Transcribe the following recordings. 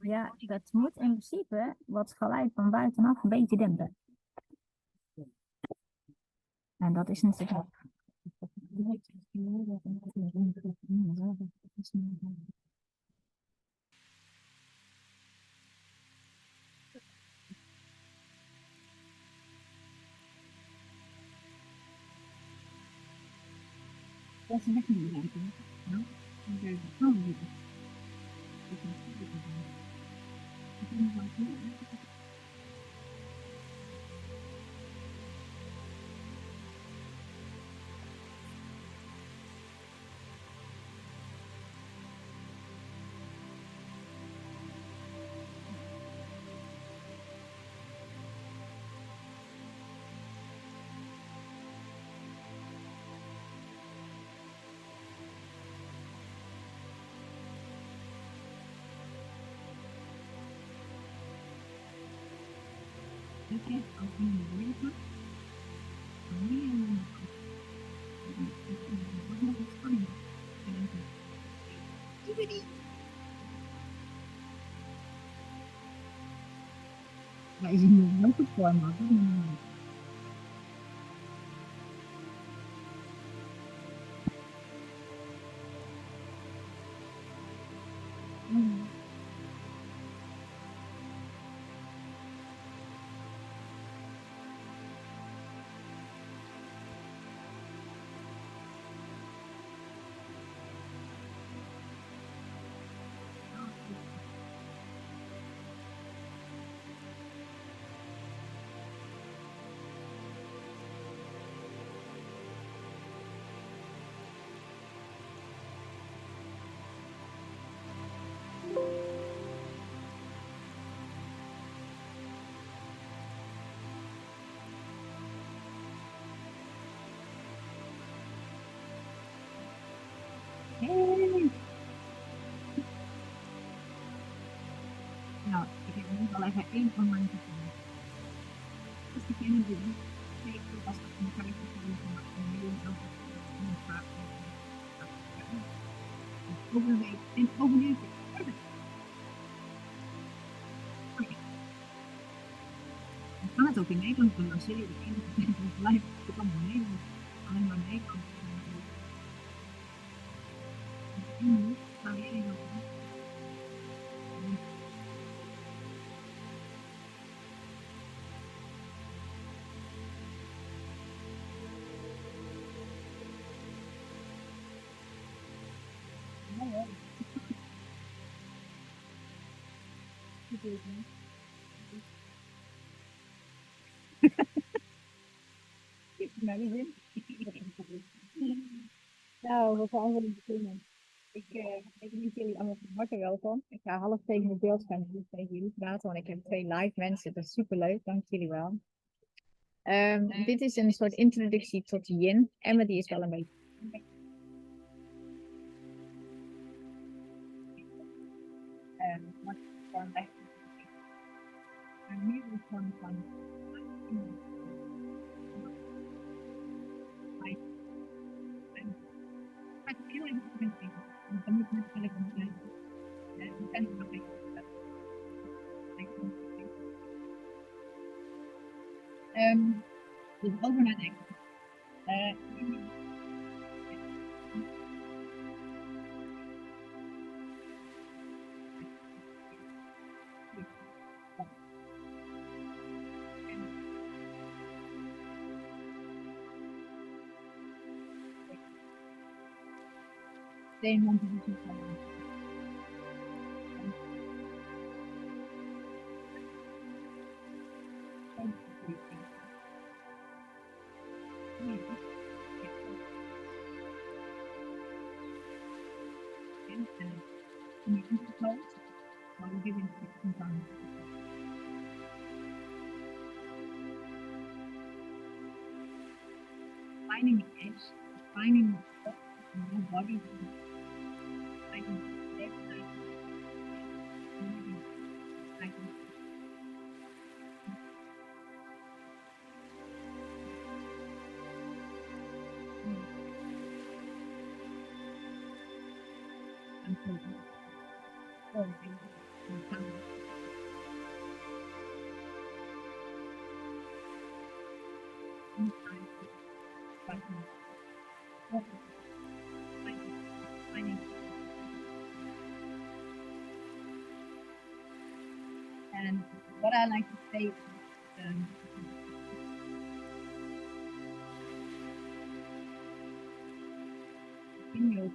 Ja, dat moet in principe wat geluid van buitenaf een beetje dempen. En dat is natuurlijk. Dat is echt niet leuk. Nou, oké, als we nu weten, wij zien nu heel goed voor me. Hey. Nou, ik heb nu wel even één van mijn gevoelens. Dus degene die niet zeker als ik een krijg van een miljoen over een vraag over een week en overleven. Ik kan het ook in Nederland doen, als jullie de enige zijn die blijft, ik kan in Nederland alleen maar Nederland. Zou jij dat doen? Nou, we gaan gewoon beginnen. Ik heet jullie allemaal van harte welkom. Ik ga half tegen het beeld gaan dus tegen jullie praten, want ik heb twee live mensen. Dat is superleuk, dank jullie wel. Dit is een soort introductie tot Yin. Emma die is wel een beetje. Wat van echt. En hier is van. Ik ga heel even op mijn vinger. Dan moet ik met elk een en ik nog even. Dus over nadenken. Steen want het is niet van. Finding the edge, finding your body, finding the edge, And what I like to say, um, in your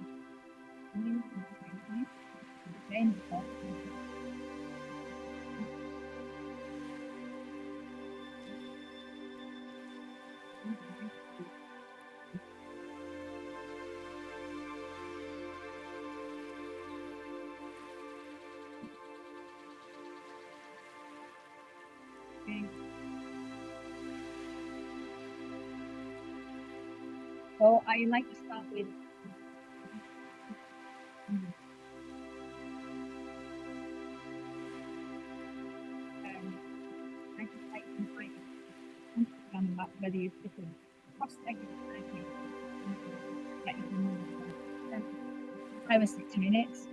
so I like to start with I just like whether you sit in cross-legged, 5 or 6 minutes,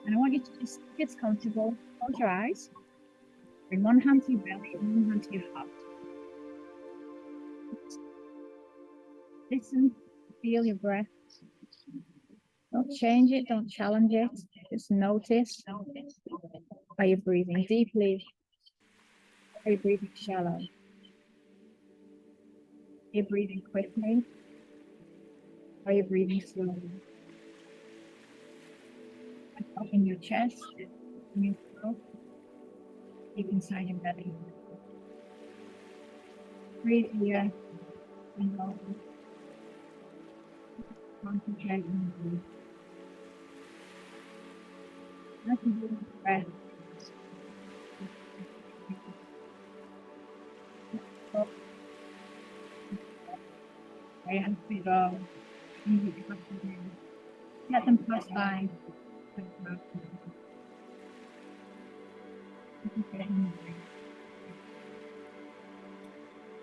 and I want you to just get comfortable, close your eyes, bring one hand to your belly and one hand to your heart. Listen, feel your breath. Don't change it, don't challenge it. Just notice. Are you breathing deeply? Are you breathing shallow? Are you breathing quickly? Are you breathing slowly? Open your chest, and your throat, deep inside your belly. Breathe here and out. Concentrate on the breath. Nothing but the breath. Very happy go. Let them pass by.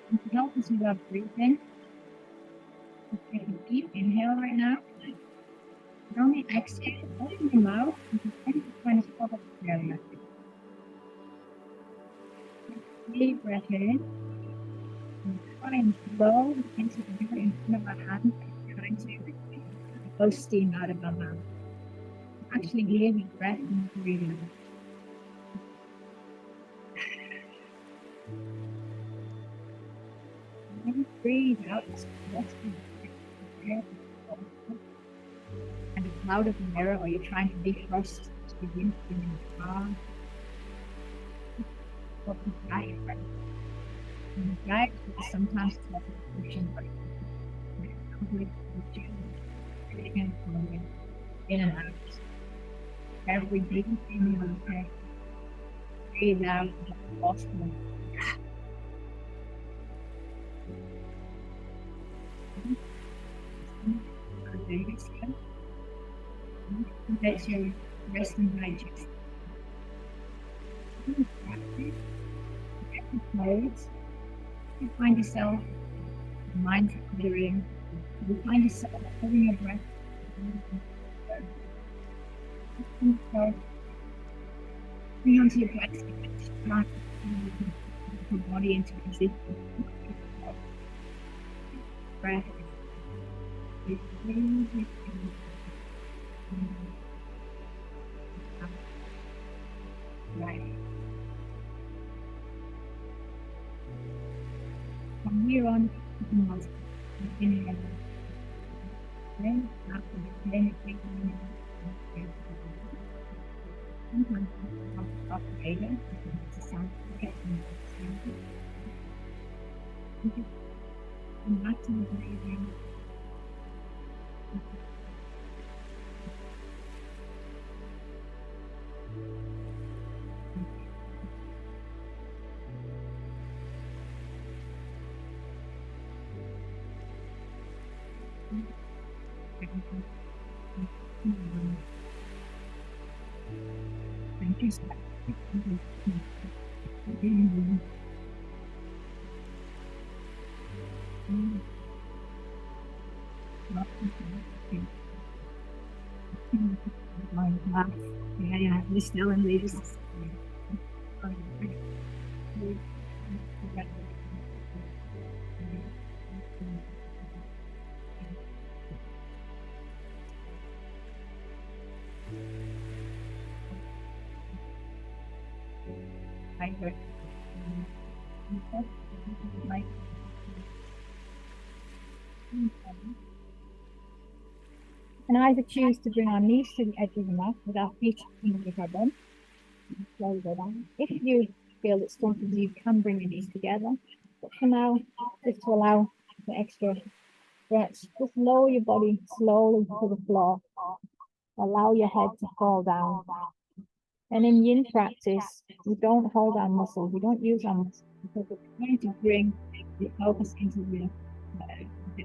To help us with our breathing, take a deep inhale right now. And on the exhale, open your mouth and kind of cover the area. Deep breath in. And try and blow into the air in front of our hand, trying to blow steam out of our mouth. Actually hear the breath and breathing. When you breathe out, and a cloud of the mirror, or you're trying to defrost the wind in your car. What the dry breath. And the dry breath is sometimes called the pushing breath. In and out. Every breath in your head. Breathe out the possible. Let your rest and digest. You find yourself mind clearing. You find yourself holding your breath. Bring onto your breath. Start your body into resistance. Breath. Right. From here on, you must inhale. Then, after the inhale, sometimes you talk later. It's a sound to come back to the breathing. Thank you. Yin Class. Yeah, yeah, we're still in this. I heard like and either choose to bring our knees to the edge of the mat with our feet underneath our bum. Slowly go down. If you feel it's comfortable, you can bring your knees together. But for now, just to allow the extra stretch, just lower your body slowly to the floor. Allow your head to fall down. And in yin practice, we don't hold our muscles, we don't use our muscles because we're trying to bring the focus into the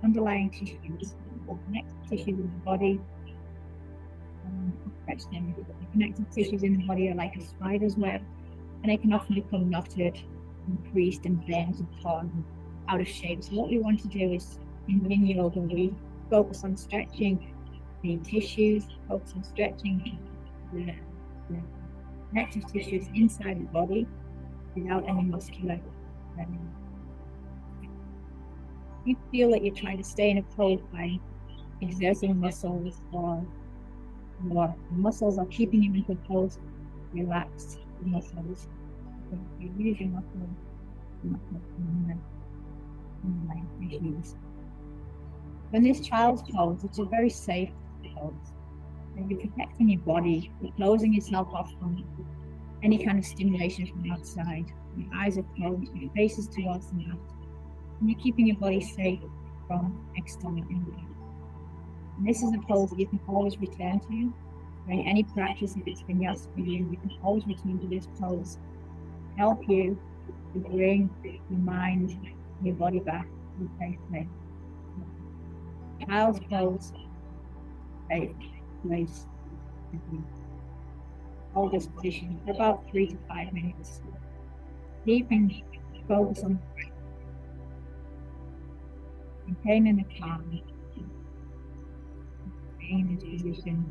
underlying tissues, the connective tissues in the body. Stretch them. The connective tissues in the body are like a spider's web, and they can often become knotted, and creased, and bent, and torn, and out of shape. So what we want to do is in Yin Yoga, we focus on stretching the tissues, focus on stretching the connective tissues inside the body without any muscular. You feel that you're trying to stay in a pose by exerting muscles or your muscles are keeping you in the pose, relax the muscles. You use your muscles tissues. When this child's pose, it's a very safe pose. And you're protecting your body, you're closing yourself off from any kind of stimulation from outside. Your eyes are closed, your face is towards the mat, and you're keeping your body safe from external impact. And this is a pose that you can always return to. Right? Any practice, if it's vinyasa for you can always return to this pose. Help you to bring your mind and your body back to the place. Child's pose, safe place. Hold this position for about 3 to 5 minutes. Keeping focus on maintaining the calm, being in this position.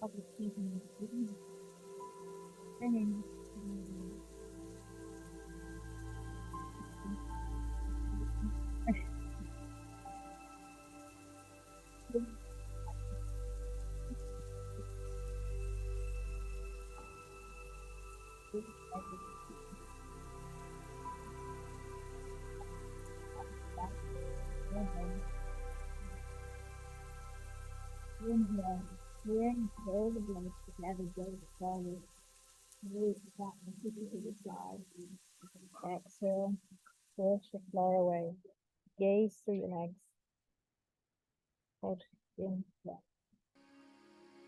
of the season, spinning, inhale, bring all the blood together, go forward, move that to the side. Exhale, push the floor away. Gaze through your legs. Hold in breath.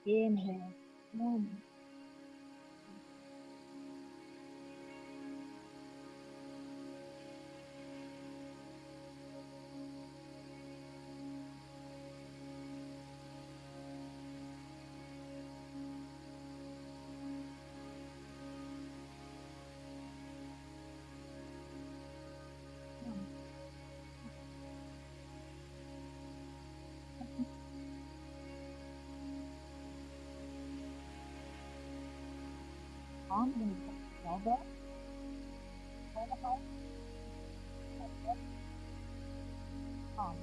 Inhale. One, on, elbow, on.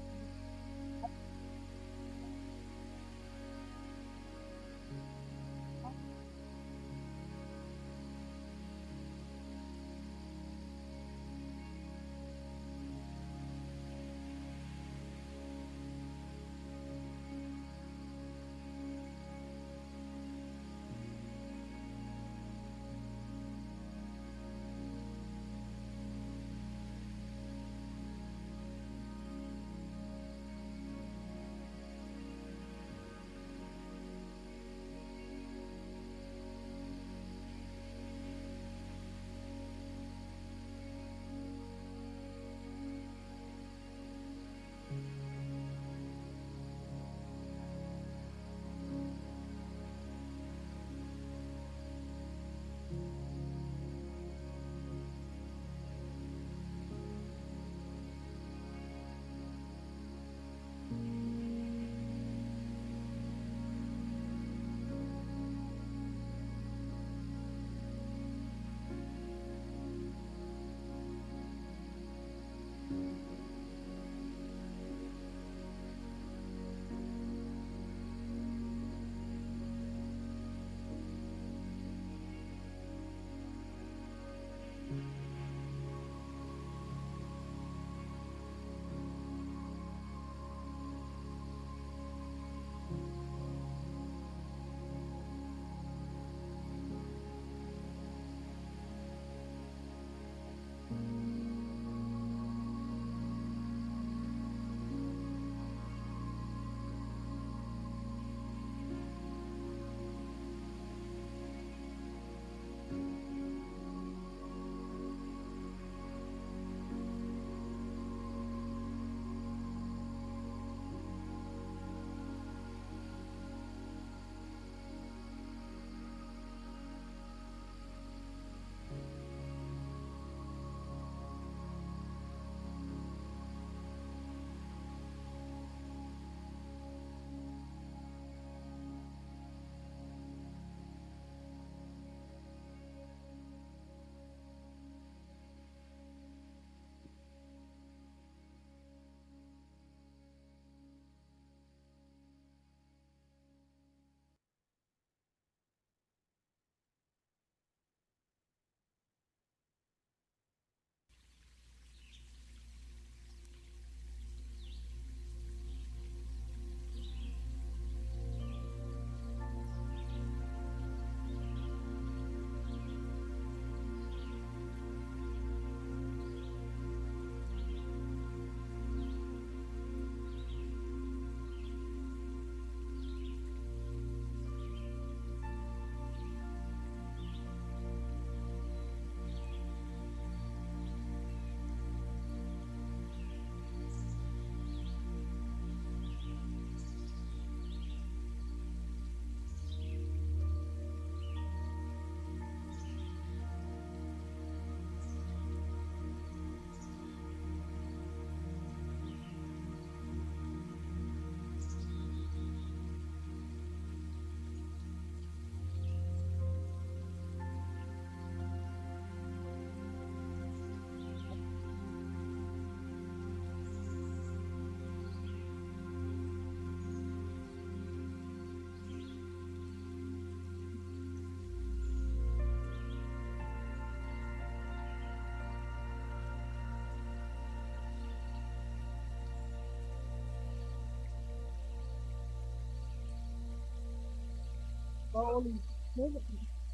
slowly move it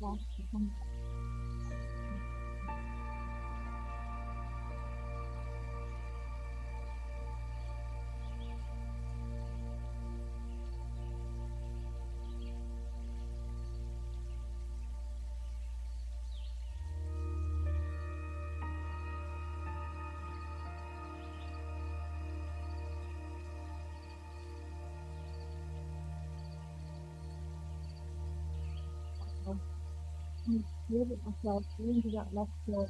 back to come back. Move it myself into that left shoulder.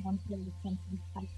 One shoulder something tight.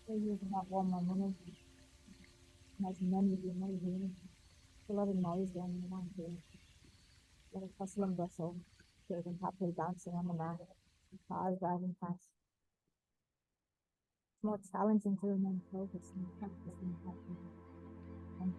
So you have one more minute, as many you know, a lot of noise going on here. A lot of hustle and bustle. Children happily dancing on the mat, cars driving past. It's more challenging to remain focused and practicing happy. And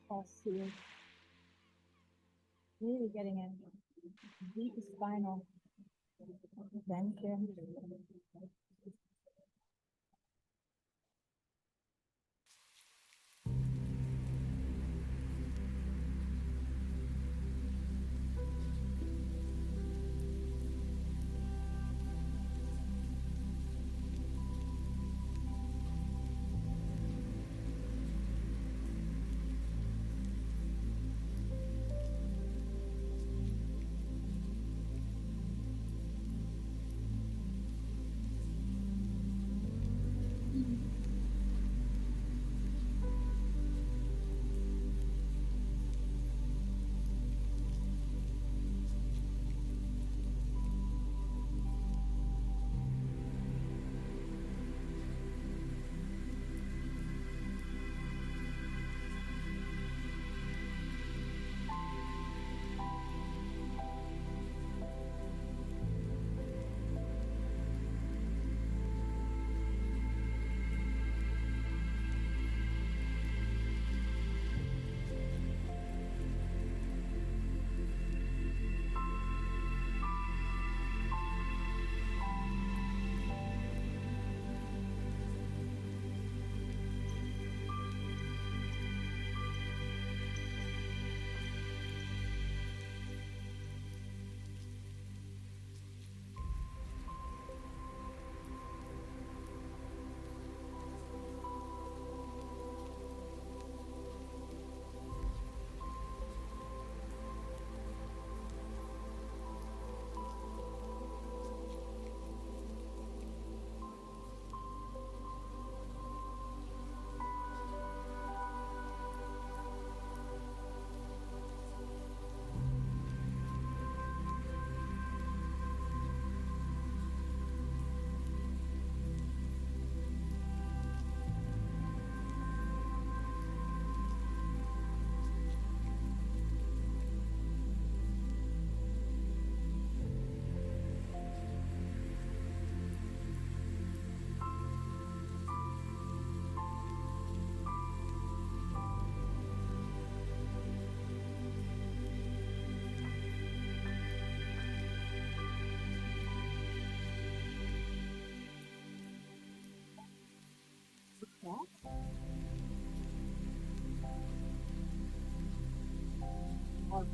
Also, really getting a deep spinal tension. Yeah. Or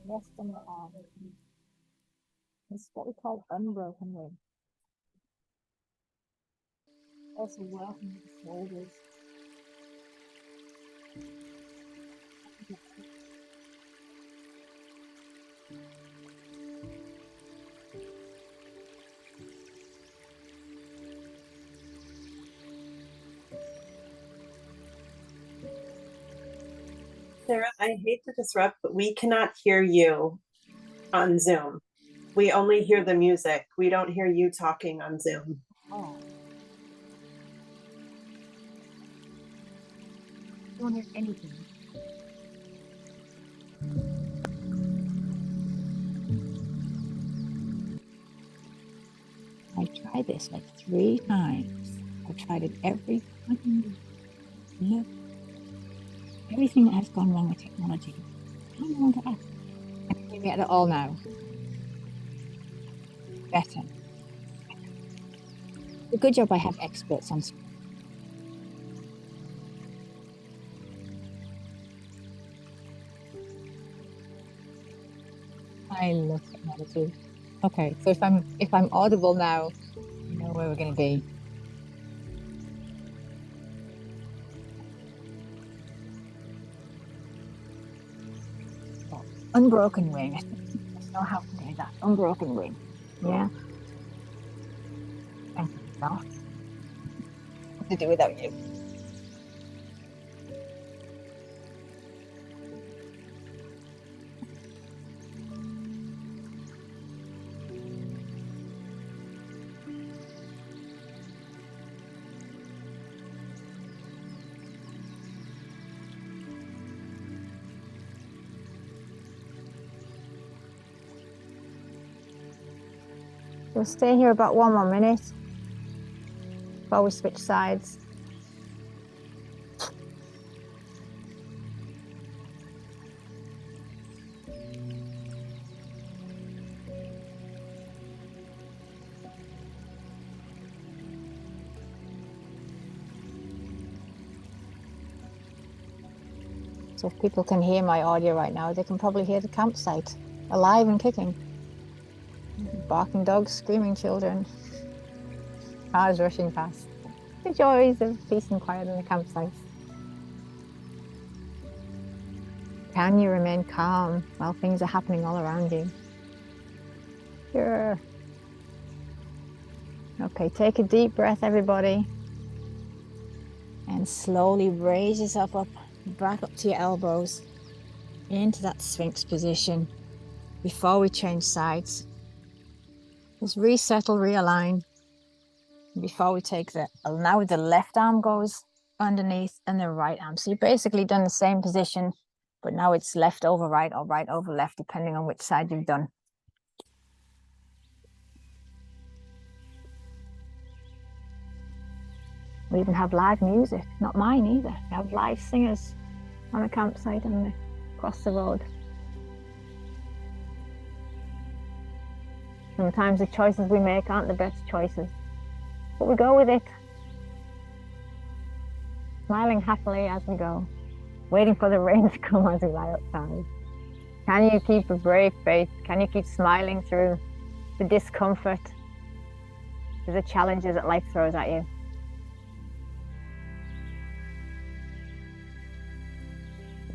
rest on the arm. It's what we call unbroken wing. Also working with the shoulders. Sarah, I hate to disrupt, but we cannot hear you on Zoom. We only hear the music. We don't hear you talking on Zoom. Oh. Don't hear anything. I tried this like 3 times. I tried it every fucking look. Everything that has gone wrong with technology. I don't know what to hear me at all now. Better. A good job I have experts on. I love technology. Okay, so if I'm audible now, you know where we're gonna be. Oh, unbroken wing. I know how to do that. Unbroken wing. Yeah. Thank you, God. What to do without you? We'll stay here about 1 more minute before we switch sides. So if people can hear my audio right now, they can probably hear the campsite alive and kicking. Barking dogs, screaming children, cars rushing past. The joys of peace and quiet in the campsite. Can you remain calm while things are happening all around you? Sure. Okay, take a deep breath, everybody. And slowly raise yourself up, back up to your elbows, into that Sphinx position. Before we change sides, just resettle, realign. Before we take now the left arm goes underneath and the right arm. So you've basically done the same position, but now it's left over right or right over left, depending on which side you've done. We even have live music, not mine either. We have live singers on a campsite and across the road. Sometimes the choices we make aren't the best choices, but we go with it. Smiling happily as we go, waiting for the rain to come as we lie outside. Can you keep a brave face? Can you keep smiling through the discomfort, through the challenges that life throws at you?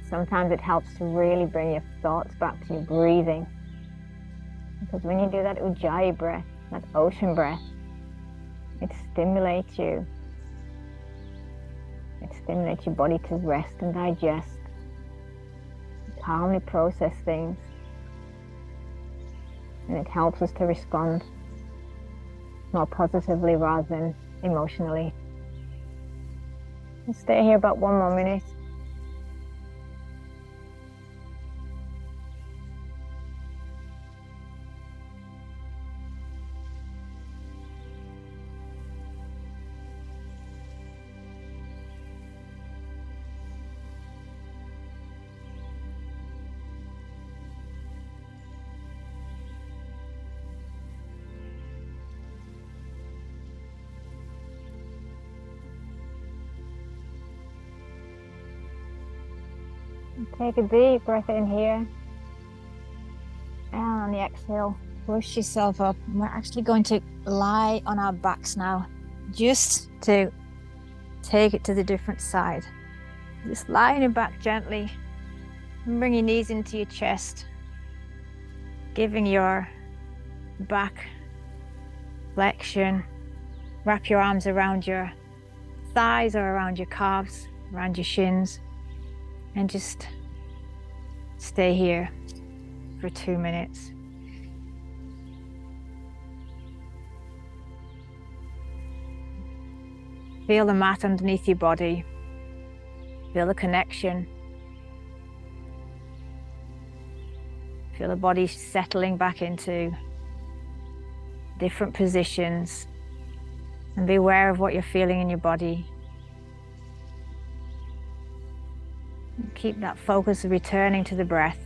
Sometimes it helps to really bring your thoughts back to your breathing. Because when you do that ujjayi breath, that ocean breath, it stimulates you. It stimulates your body to rest and digest, calmly process things. And it helps us to respond more positively rather than emotionally. We'll stay here about 1 more minute. Take a deep breath in here. And on the exhale, push yourself up. And we're actually going to lie on our backs now, just to take it to the different side. Just lie on your back gently and bring your knees into your chest, giving your back flexion. Wrap your arms around your thighs or around your calves, around your shins, and just stay here for 2 minutes. Feel the mat underneath your body. Feel the connection. Feel the body settling back into different positions. And be aware of what you're feeling in your body. And keep that focus of returning to the breath.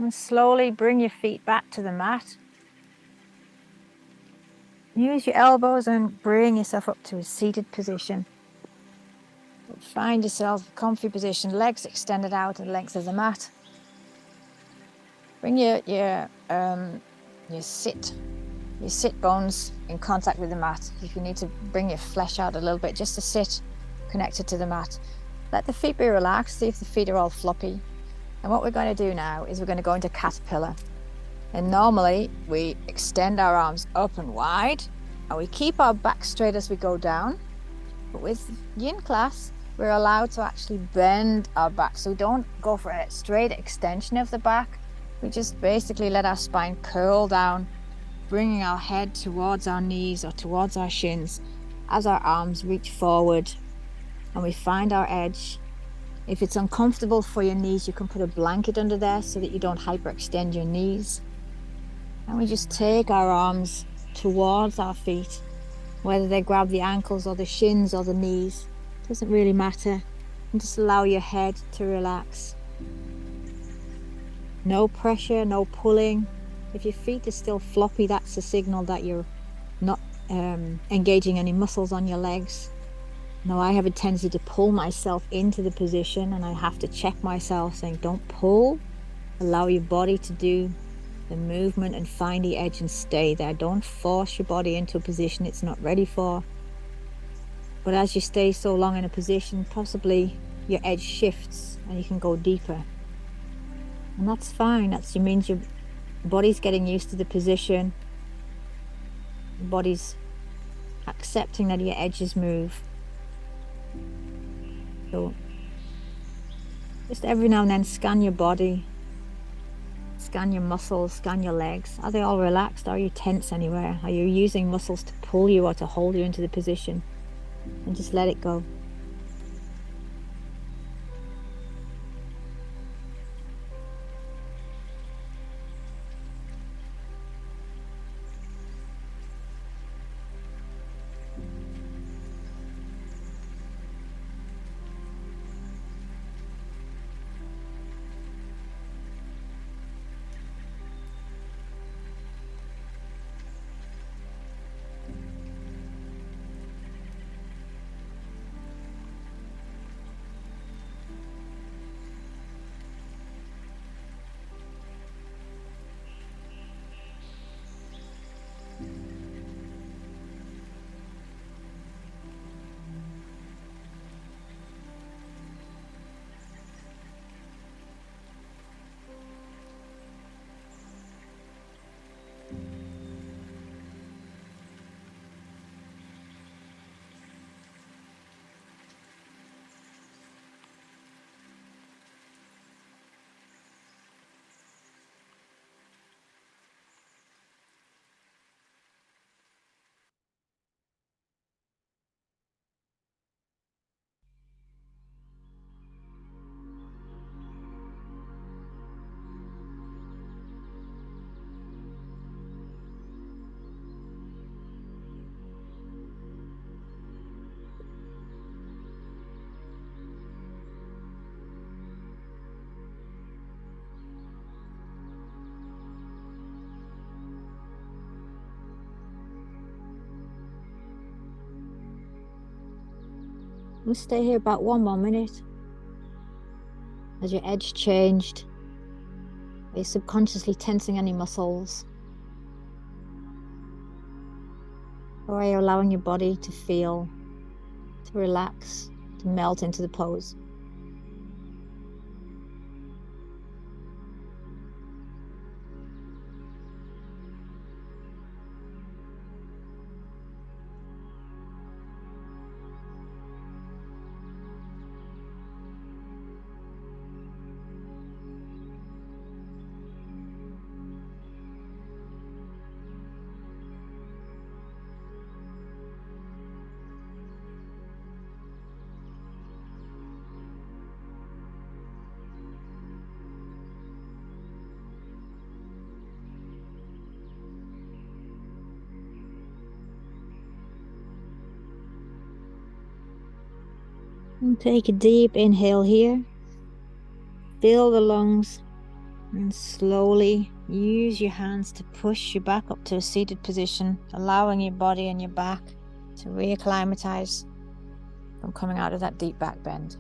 And slowly bring your feet back to the mat. Use your elbows and bring yourself up to a seated position. Find yourself a comfy position, legs extended out the length of the mat. Bring your sit bones in contact with the mat. If you need to bring your flesh out a little bit, just to sit connected to the mat. Let the feet be relaxed, see if the feet are all floppy. And what we're going to do now is we're going to go into caterpillar. And normally we extend our arms up and wide and we keep our back straight as we go down. But with Yin Class, we're allowed to actually bend our back. So we don't go for a straight extension of the back. We just basically let our spine curl down, bringing our head towards our knees or towards our shins as our arms reach forward and we find our edge. If it's uncomfortable for your knees, you can put a blanket under there so that you don't hyperextend your knees. And we just take our arms towards our feet, whether they grab the ankles or the shins or the knees, doesn't really matter. And just allow your head to relax. No pressure, no pulling. If your feet are still floppy, that's a signal that you're not engaging any muscles on your legs. Now, I have a tendency to pull myself into the position and I have to check myself saying, don't pull, allow your body to do the movement and find the edge and stay there. Don't force your body into a position it's not ready for. But as you stay so long in a position, possibly your edge shifts and you can go deeper. And that's fine. That means your body's getting used to the position. Your body's accepting that your edges move. So just every now and then scan your body, scan your muscles, scan your legs. Are they all relaxed? Are you tense anywhere? Are you using muscles to pull you or to hold you into the position? And just let it go. We'll stay here about 1 more minute. Has your edge changed? Are you subconsciously tensing any muscles? Or are you allowing your body to feel, to relax, to melt into the pose? And take a deep inhale here. Fill the lungs and slowly use your hands to push you back up to a seated position, allowing your body and your back to reacclimatize from coming out of that deep back bend.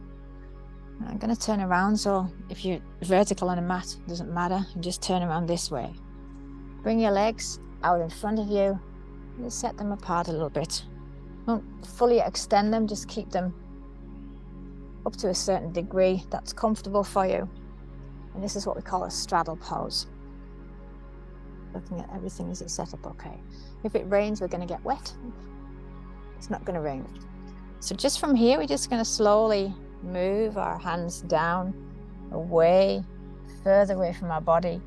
I'm going to turn around, so if you're vertical on a mat, it doesn't matter, you just turn around this way. Bring your legs out in front of you, just set them apart a little bit. Don't fully extend them, just keep them up to a certain degree that's comfortable for you. And this is what we call a straddle pose. Looking at everything, is it set up okay? If it rains, we're going to get wet. It's not going to rain. So just from here, we're just going to slowly move our hands down, away, further away from our body.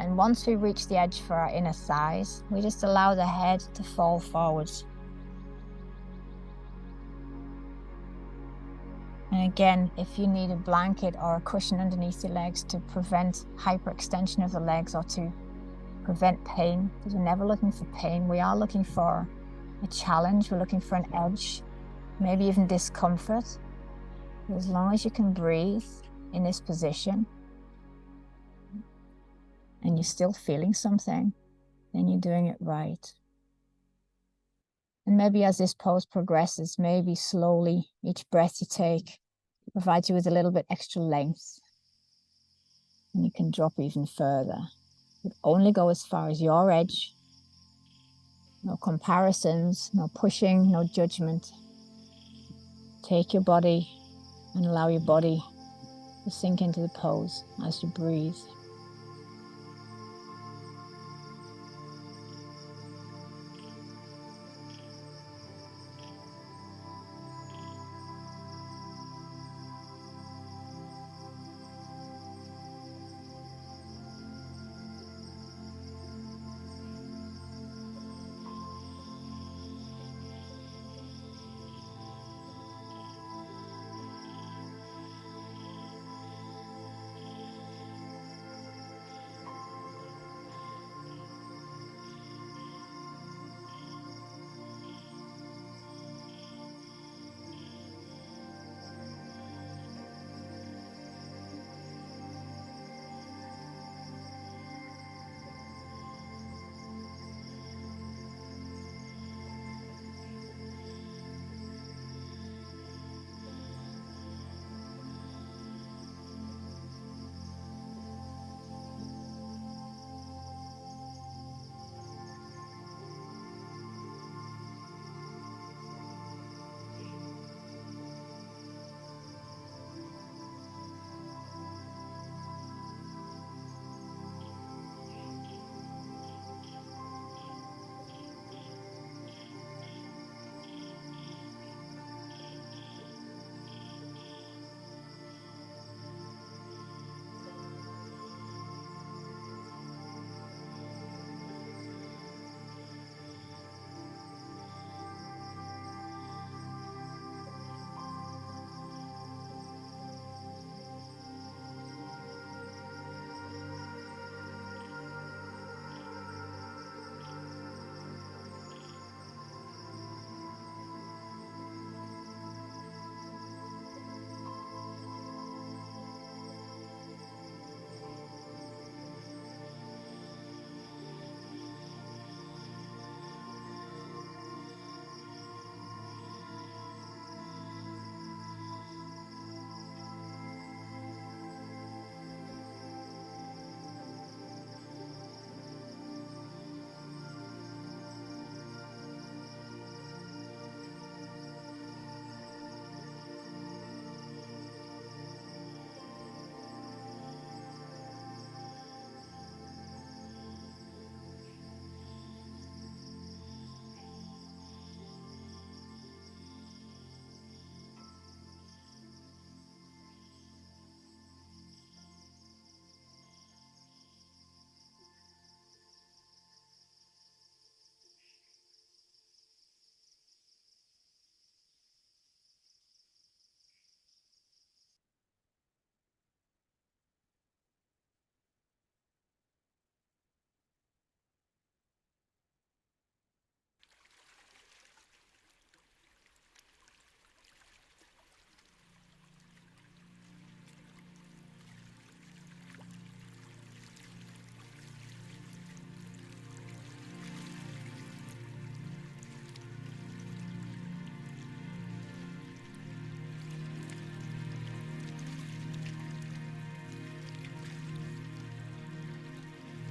And once we reach the edge for our inner thighs, we just allow the head to fall forwards. And again, if you need a blanket or a cushion underneath your legs to prevent hyperextension of the legs or to prevent pain, because we're never looking for pain, we are looking for a challenge, we're looking for an edge, maybe even discomfort. As long as you can breathe in this position and you're still feeling something, then you're doing it right. And maybe as this pose progresses, maybe slowly each breath you take provides you with a little bit extra length. And you can drop even further. But only go as far as your edge. No comparisons, no pushing, no judgment. Take your body and allow your body to sink into the pose as you breathe.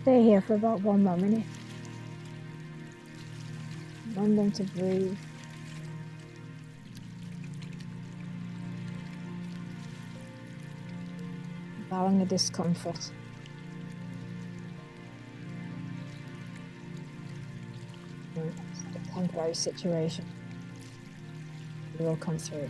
Stay here for about 1 more minute. Remembering to breathe. allowing the discomfort. It's a temporary situation. It will come through.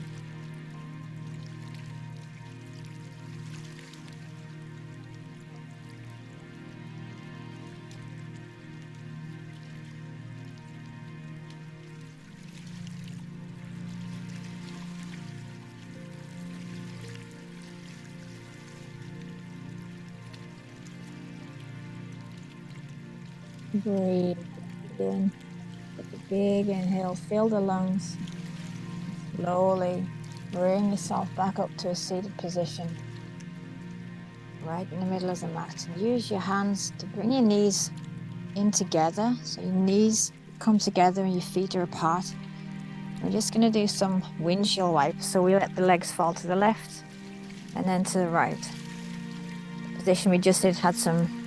Breathe in. Take a big inhale, fill the lungs. Slowly bring yourself back up to a seated position, right in the middle of the mat. And use your hands to bring your knees in together. So your knees come together and your feet are apart. We're just going to do some windshield wipes. So we let the legs fall to the left and then to the right. The position we just did had some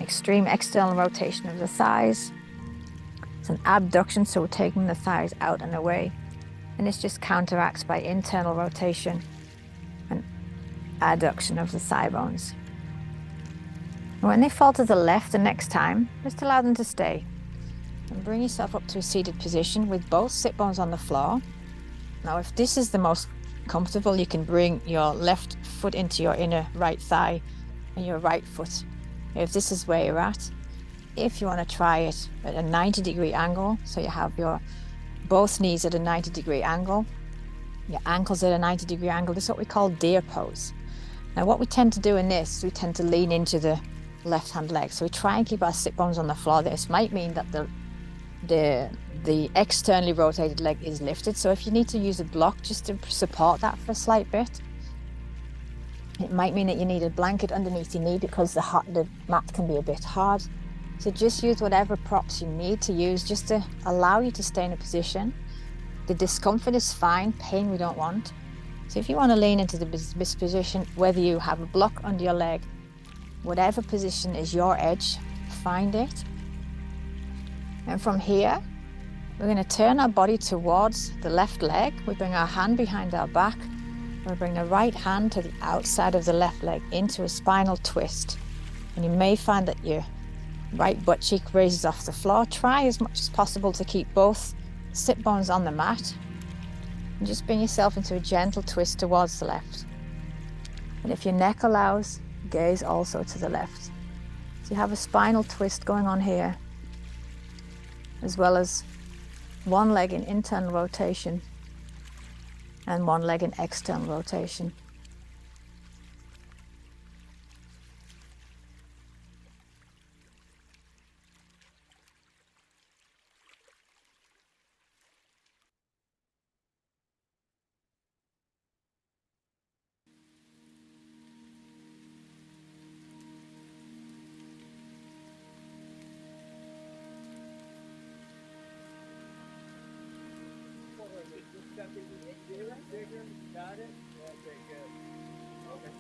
extreme external rotation of the thighs. It's an abduction, so we're taking the thighs out and away. And this just counteracts by internal rotation and adduction of the thigh bones. When they fall to the left the next time, just allow them to stay. And bring yourself up to a seated position with both sit bones on the floor. Now, if this is the most comfortable, you can bring your left foot into your inner right thigh and your right foot. If this is where you're at, if you want to try it at a 90-degree angle, so you have your both knees at a 90-degree angle, your ankles at a 90-degree angle, this is what we call deer pose. Now, what we tend to do in this is we tend to lean into the left hand leg. So we try and keep our sit bones on the floor. This might mean that the externally rotated leg is lifted. So if you need to use a block just to support that for a slight bit, it might mean that you need a blanket underneath your knee because the mat can be a bit hard. So just use whatever props you need to use just to allow you to stay in a position. The discomfort is fine, pain we don't want. So if you want to lean into this position, whether you have a block under your leg, whatever position is your edge, find it. And from here, we're going to turn our body towards the left leg. We bring our hand behind our back. We bring the right hand to the outside of the left leg into a spinal twist. And you may find that your right butt cheek raises off the floor. Try as much as possible to keep both sit bones on the mat. And just bring yourself into a gentle twist towards the left. And if your neck allows, gaze also to the left. So you have a spinal twist going on here, as well as one leg in internal rotation and one leg in external rotation. Got it? Okay, good. Okay.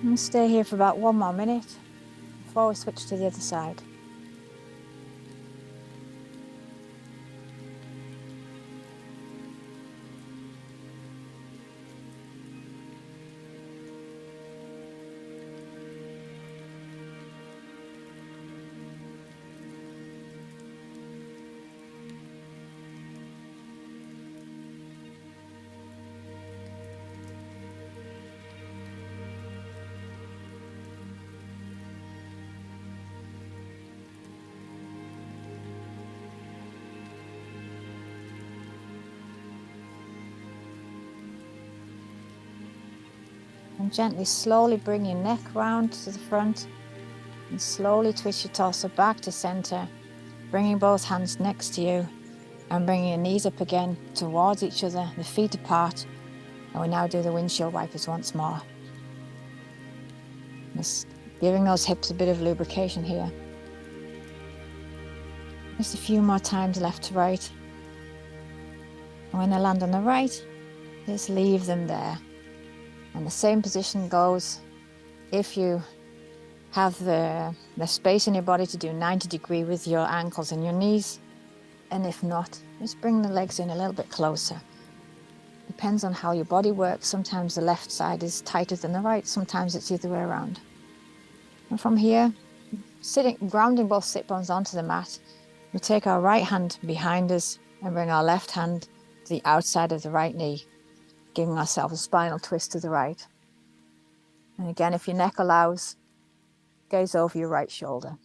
And stay here for about 1 more minute before we switch to the other side. gently, slowly bring your neck round to the front and slowly twist your torso back to center, bringing both hands next to you and bringing your knees up again towards each other, the feet apart. And we now do the windshield wipers once more. Just giving those hips a bit of lubrication here. Just a few more times left to right. And when they land on the right, just leave them there. And the same position goes if you have the space in your body to do 90-degree with your ankles and your knees. And if not, just bring the legs in a little bit closer. Depends on how your body works. Sometimes the left side is tighter than the right. Sometimes it's the other way around. And from here, grounding both sit bones onto the mat, we take our right hand behind us and bring our left hand to the outside of the right knee, giving ourselves a spinal twist to the right. And again, if your neck allows, gaze over your right shoulder.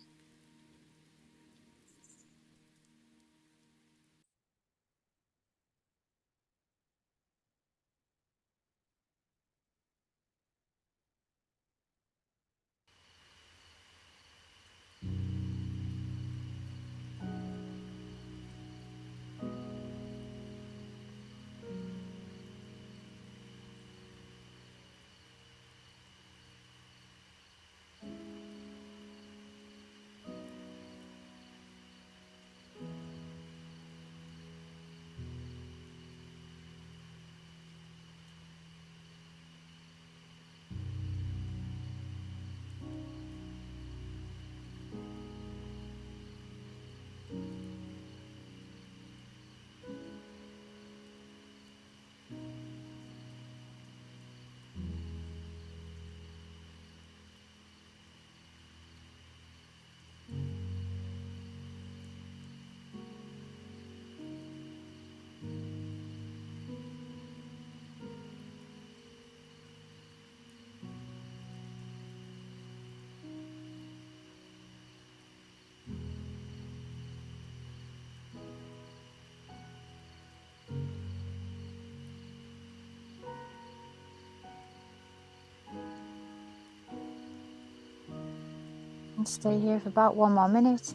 And stay here for about 1 more minute.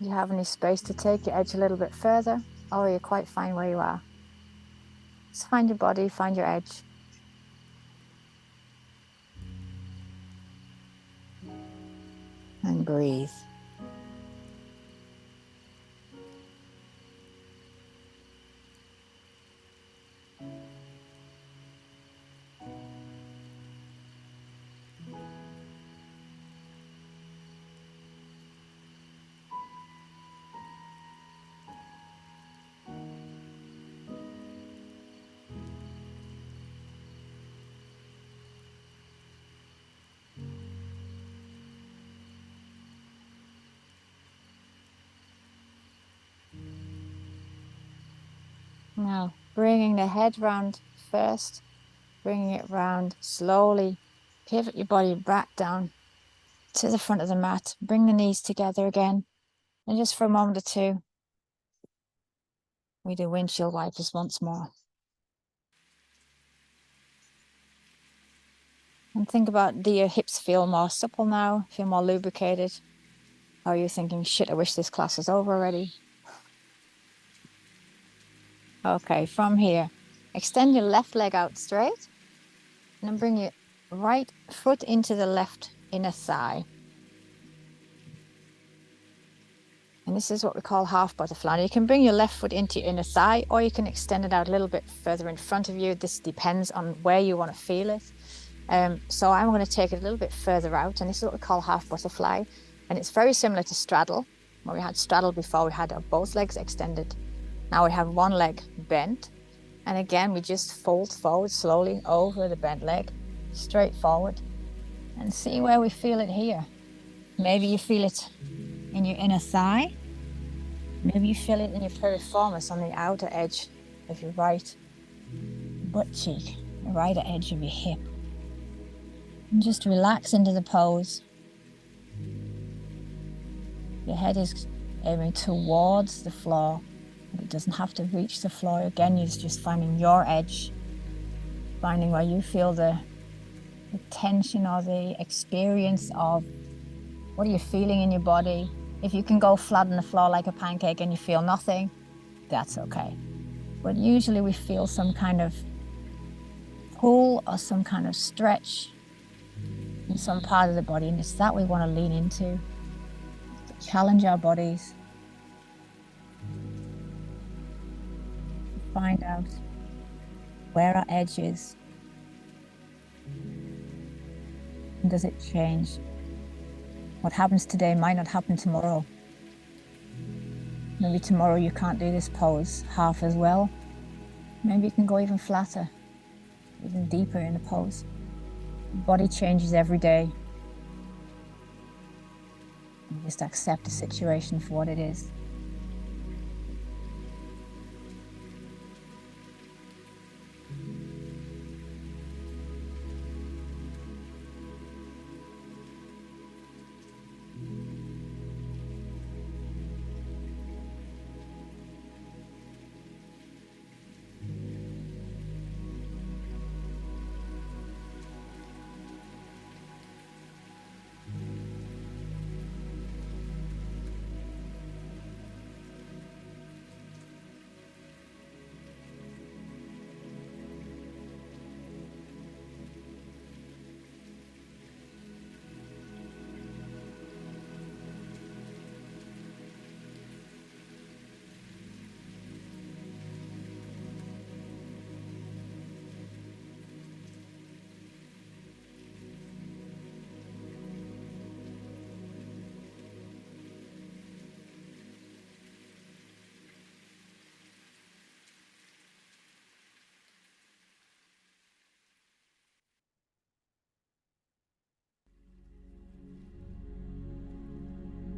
Do you have any space to take your edge a little bit further, or you're quite fine where you are? Just find your body, find your edge. And breathe. Now, bringing the head round first, bringing it round slowly, pivot your body back down to the front of the mat, bring the knees together again, and just for a moment or two, we do windshield wipers once more. And think about, do your hips feel more supple now, feel more lubricated? Or are you thinking, shit, I wish this class was over already? Okay, from here, extend your left leg out straight, and then bring your right foot into the left inner thigh. And this is what we call half butterfly. Now you can bring your left foot into your inner thigh, or you can extend it out a little bit further in front of you. This depends on where you want to feel it. So I'm going to take it a little bit further out, and this is what we call half butterfly. And it's very similar to straddle. When we had straddle before, we had both legs extended. Now we have one leg bent. And again, we just fold forward slowly over the bent leg, straight forward, and see where we feel it here. Maybe you feel it in your inner thigh. Maybe you feel it in your piriformis on the outer edge of your right butt cheek, the right edge of your hip. And just relax into the pose. Your head is aiming towards the floor, but it doesn't have to reach the floor. Again, you're just finding your edge finding where you feel the tension or the experience of what are you feeling in your body. If you can go flat on the floor like a pancake and you feel nothing, that's okay. But usually we feel some kind of pull or some kind of stretch in some part of the body, and it's that we want to lean into, to challenge our bodies, find out where our edge is, and does it change? What happens today might not happen tomorrow. Maybe tomorrow you can't do this pose half as well. Maybe you can go even flatter, even deeper in the pose. The body changes every day. You just accept the situation for what it is.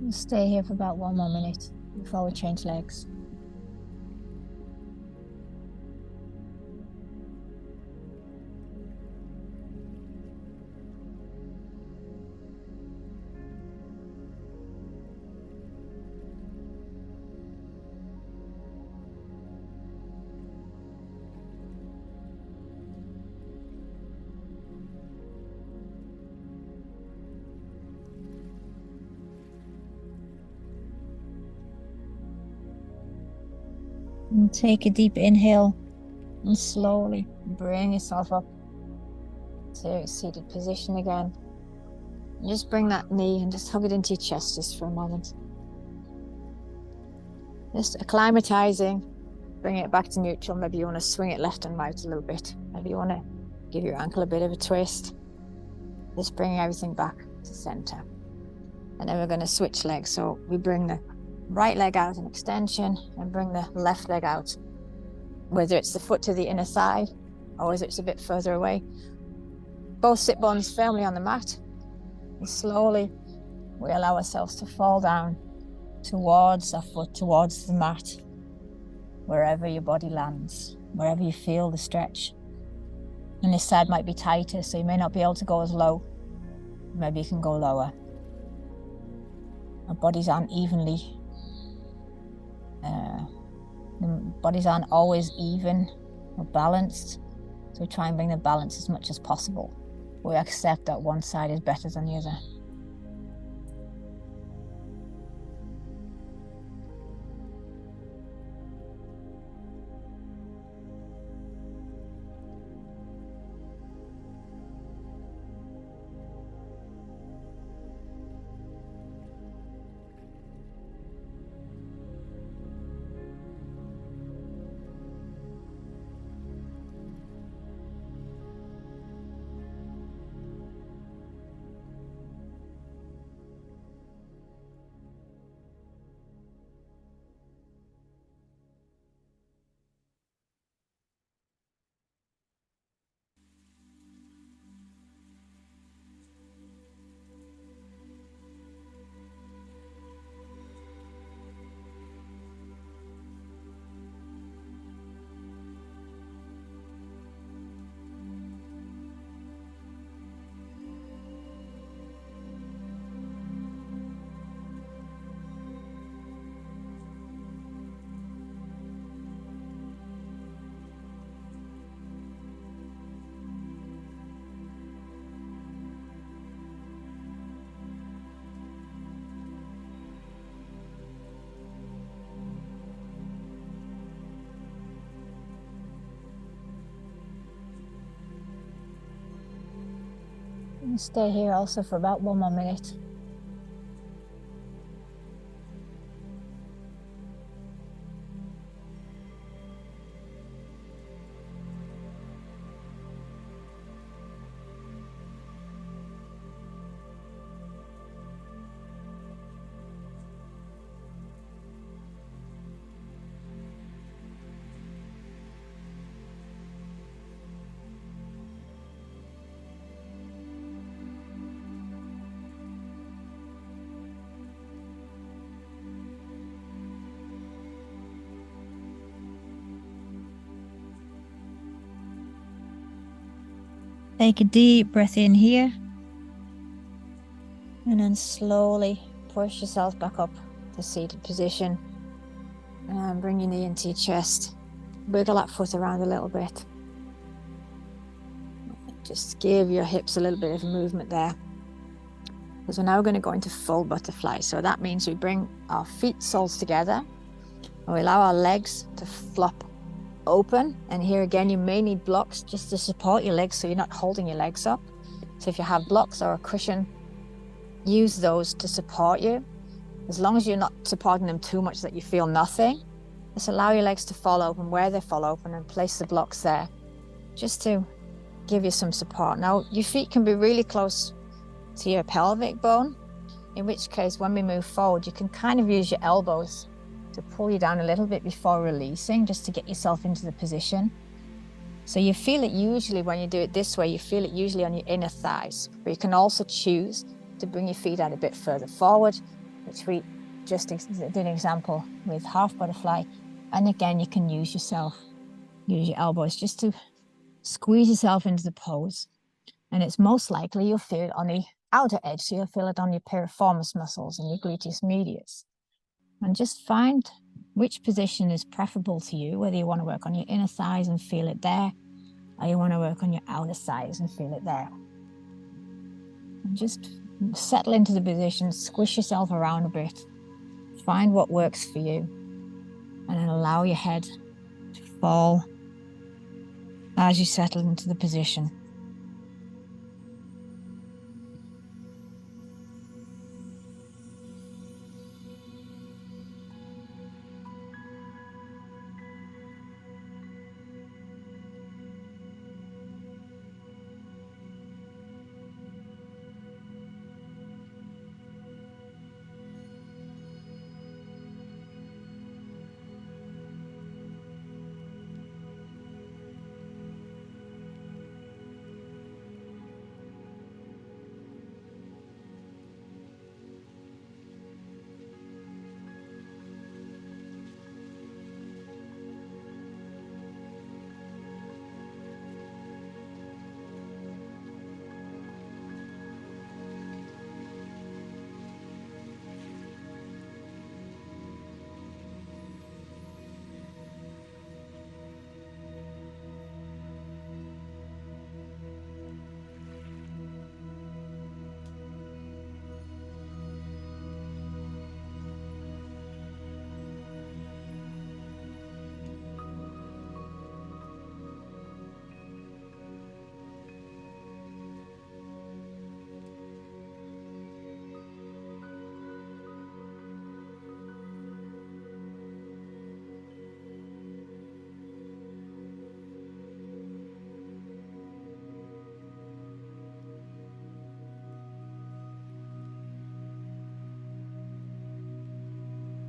We'll stay here for about 1 more minute before we change legs. And take a deep inhale and slowly bring yourself up to seated position again. And just bring that knee and just hug it into your chest just for a moment. Just acclimatizing, bring it back to neutral. Maybe you want to swing it left and right a little bit. Maybe you want to give your ankle a bit of a twist. Just bringing everything back to center. And then we're going to switch legs. So we bring the right leg out in extension and bring the left leg out, whether it's the foot to the inner thigh or whether it's a bit further away. Both sit bones firmly on the mat, and slowly we allow ourselves to fall down towards our foot, towards the mat, wherever your body lands, wherever you feel the stretch. And this side might be tighter, so you may not be able to go as low. Maybe you can go lower. Our bodies aren't bodies aren't always even or balanced, so we try and bring the balance as much as possible. We accept that one side is better than the other. And stay here also for about 1 more minute. Take a deep breath in here. And then slowly push yourself back up to seated position. And bring your knee into your chest. Wiggle that foot around a little bit. Just give your hips a little bit of movement there. Because we're now going to go into full butterfly. So that means we bring our feet soles together. And we allow our legs to flop open. And here again, you may need blocks just to support your legs so you're not holding your legs up. So if you have blocks or a cushion, use those to support you. As long as you're not supporting them too much that you feel nothing, just allow your legs to fall open where they fall open and place the blocks there just to give you some support. Now, your feet can be really close to your pelvic bone, in which case when we move forward, you can kind of use your elbows to pull you down a little bit before releasing, just to get yourself into the position. So you feel it usually when you do it this way, you feel it usually on your inner thighs, but you can also choose to bring your feet out a bit further forward, which we just did an example with half butterfly. And again, you can use your elbows just to squeeze yourself into the pose. And it's most likely you'll feel it on the outer edge. So you'll feel it on your piriformis muscles and your gluteus medius. And just find which position is preferable to you, whether you want to work on your inner thighs and feel it there, or you want to work on your outer thighs and feel it there. And just settle into the position, squish yourself around a bit, find what works for you, and then allow your head to fall as you settle into the position.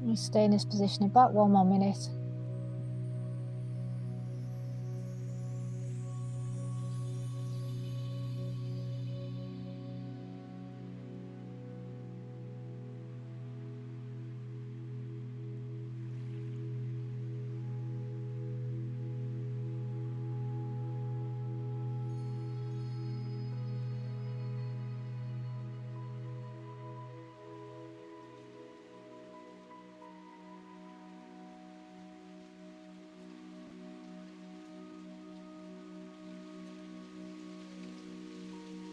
You stay in this position about 1 more minute.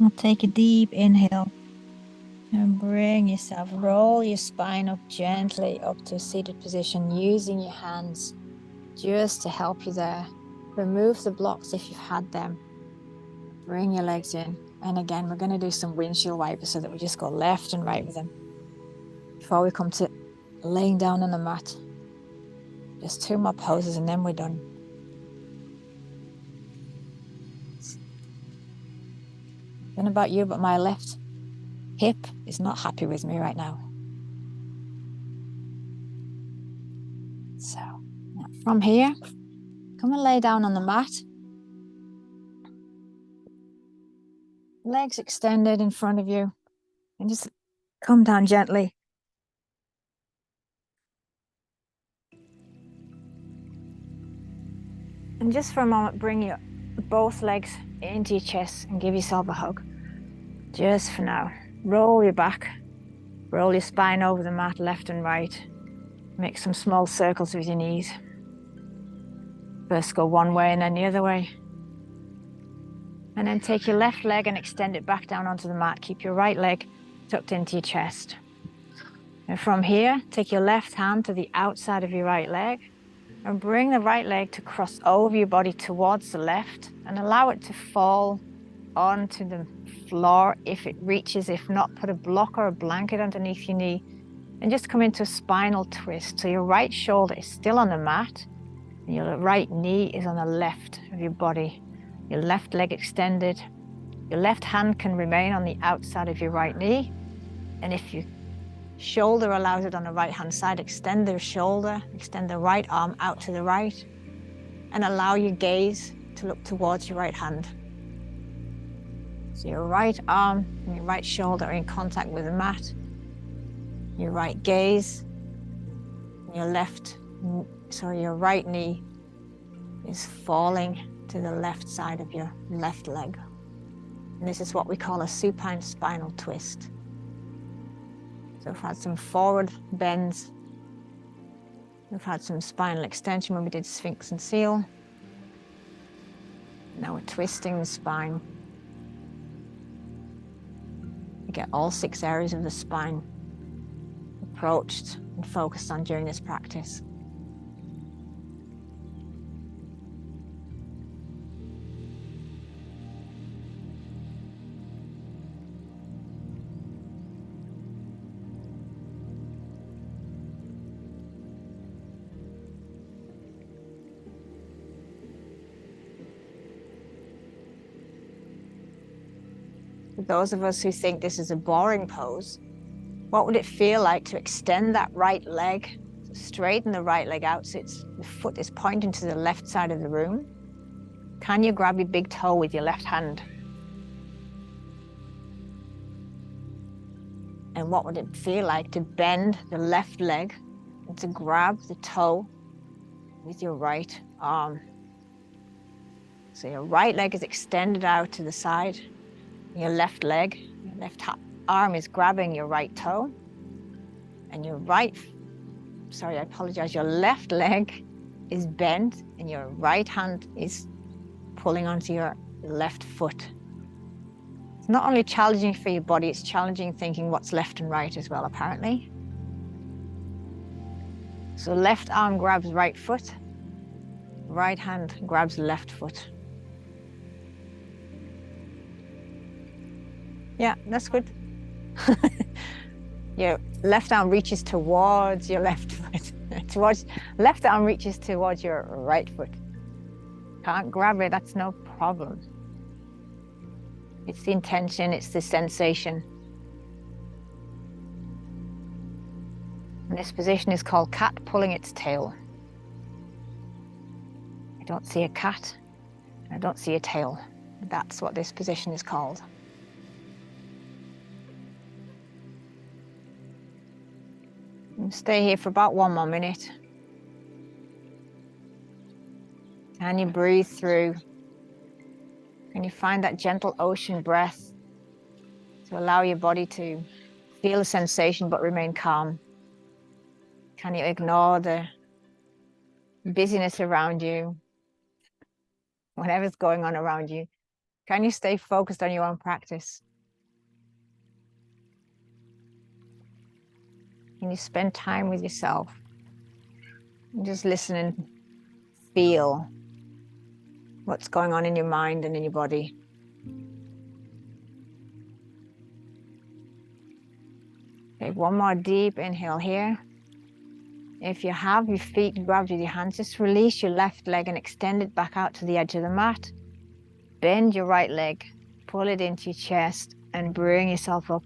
Now take a deep inhale and bring yourself, roll your spine up gently up to a seated position using your hands just to help you there. Remove the blocks if you've had them. Bring your legs in. And again, we're going to do some windshield wipers so that we just go left and right with them before we come to laying down on the mat. Just 2 more poses and then we're done. I don't know about you, but my left hip is not happy with me right now. So now from here, come and lay down on the mat. Legs extended in front of you. And just come down gently. And just for a moment, bring your both legs into your chest and give yourself a hug. Just for now. Roll your back. Roll your spine over the mat, left and right. Make some small circles with your knees. First go one way and then the other way. And then take your left leg and extend it back down onto the mat. Keep your right leg tucked into your chest. And from here, take your left hand to the outside of your right leg and bring the right leg to cross over your body towards the left and allow it to fall onto the floor if it reaches. If not, put a block or a blanket underneath your knee and just come into a spinal twist. So your right shoulder is still on the mat and your right knee is on the left of your body. Your left leg extended. Your left hand can remain on the outside of your right knee. And if your shoulder allows it on the right hand side, extend the shoulder, extend the right arm out to the right and allow your gaze to look towards your right hand. So your right arm and your right shoulder are in contact with the mat. Your right gaze, your your right knee is falling to the left side of your left leg. And this is what we call a supine spinal twist. So we've had some forward bends. We've had some spinal extension when we did Sphinx and Seal. Now we're twisting the spine. We get all 6 areas of the spine approached and focused on during this practice. For those of us who think this is a boring pose, what would it feel like to extend that right leg, to straighten the right leg out so the foot is pointing to the left side of the room? Can you grab your big toe with your left hand? And what would it feel like to bend the left leg and to grab the toe with your right arm? So your right leg is extended out to the side. Your left leg, your left arm is grabbing your right toe. And your your left leg is bent and your right hand is pulling onto your left foot. It's not only challenging for your body, it's challenging thinking what's left and right as well, apparently. So left arm grabs right foot, right hand grabs left foot. Yeah, that's good. Your left arm reaches towards your left foot. Left arm reaches towards your right foot. Can't grab it, that's no problem. It's the intention, it's the sensation. And this position is called cat pulling its tail. I don't see a cat, I don't see a tail. That's what this position is called. And stay here for about 1 more minute. Can you breathe through? Can you find that gentle ocean breath to allow your body to feel the sensation but remain calm? Can you ignore the busyness around you, whatever's going on around you? Can you stay focused on your own practice? Can you spend time with yourself and just listen and feel what's going on in your mind and in your body? Take one more deep inhale here. If you have your feet grabbed with your hands, just release your left leg and extend it back out to the edge of the mat. Bend your right leg, pull it into your chest and bring yourself up.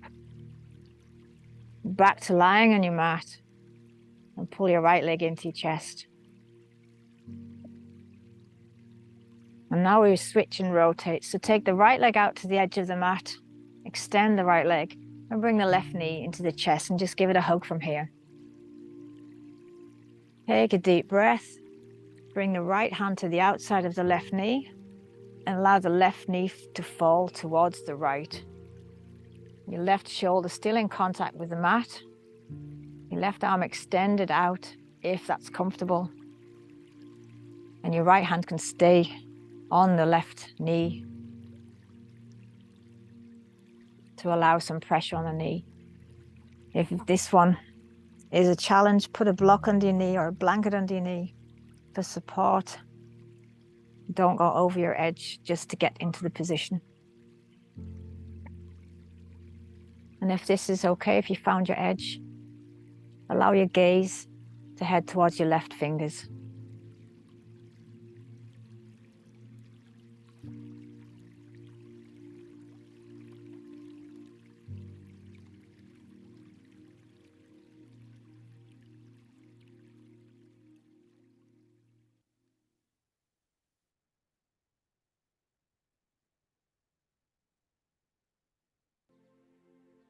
Back to lying on your mat and pull your right leg into your chest. And now we switch and rotate. So take the right leg out to the edge of the mat, extend the right leg and bring the left knee into the chest and just give it a hug from here. Take a deep breath. Bring the right hand to the outside of the left knee and allow the left knee to fall towards the right. Your left shoulder still in contact with the mat. Your left arm extended out if that's comfortable. And your right hand can stay on the left knee to allow some pressure on the knee. If this one is a challenge, put a block under your knee or a blanket under your knee for support. Don't go over your edge just to get into the position. And if this is okay, if you found your edge, allow your gaze to head towards your left fingers.